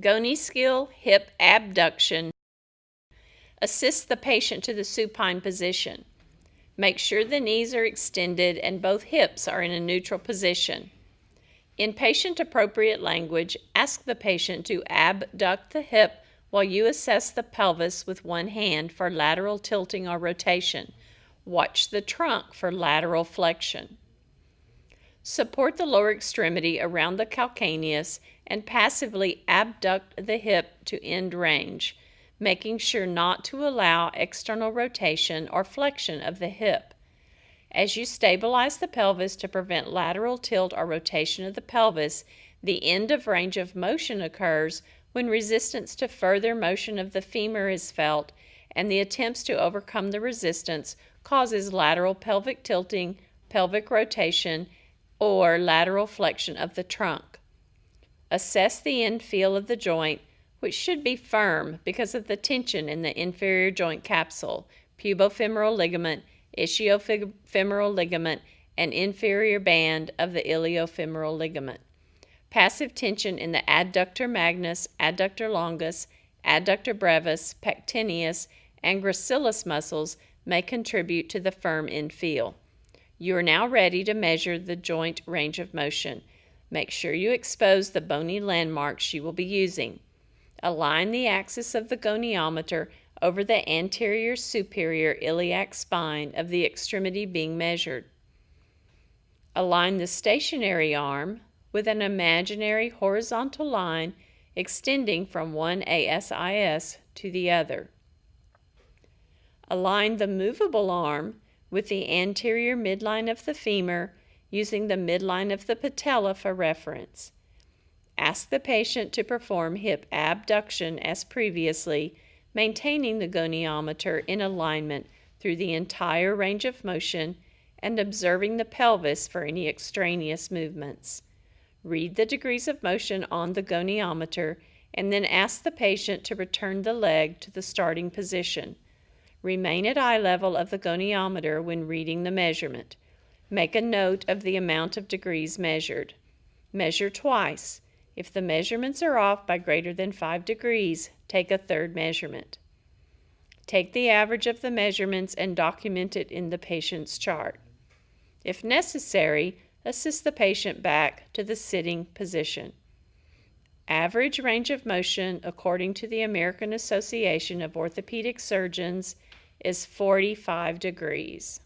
Goni skill, hip abduction. Assist the patient to the supine position. Make sure the knees are extended and both hips are in a neutral position. In patient-appropriate language, ask the patient to abduct the hip while you assess the pelvis with one hand for lateral tilting or rotation. Watch the trunk for lateral flexion. Support the lower extremity around the calcaneus and passively abduct the hip to end range, making sure not to allow external rotation or flexion of the hip. As you stabilize the pelvis to prevent lateral tilt or rotation of the pelvis, the end of range of motion occurs when resistance to further motion of the femur is felt, and the attempts to overcome the resistance causes lateral pelvic tilting, pelvic rotation, or lateral flexion of the trunk. Assess the end feel of the joint, which should be firm because of the tension in the inferior joint capsule, pubofemoral ligament, ischiofemoral ligament, and inferior band of the iliofemoral ligament. Passive tension in the adductor magnus, adductor longus, adductor brevis, pectineus, and gracilis muscles may contribute to the firm end feel. You are now ready to measure the joint range of motion. Make sure you expose the bony landmarks you will be using. Align the axis of the goniometer over the anterior superior iliac spine of the extremity being measured. Align the stationary arm with an imaginary horizontal line extending from one ASIS to the other. Align the movable arm with the anterior midline of the femur using the midline of the patella for reference. Ask the patient to perform hip abduction as previously, maintaining the goniometer in alignment through the entire range of motion and observing the pelvis for any extraneous movements. Read the degrees of motion on the goniometer and then ask the patient to return the leg to the starting position. Remain at eye level of the goniometer when reading the measurement. Make a note of the amount of degrees measured. Measure twice. If the measurements are off by greater than 5 degrees, take a third measurement. Take the average of the measurements and document it in the patient's chart. If necessary, assist the patient back to the sitting position. Average range of motion, according to the American Association of Orthopedic Surgeons, is 45 degrees.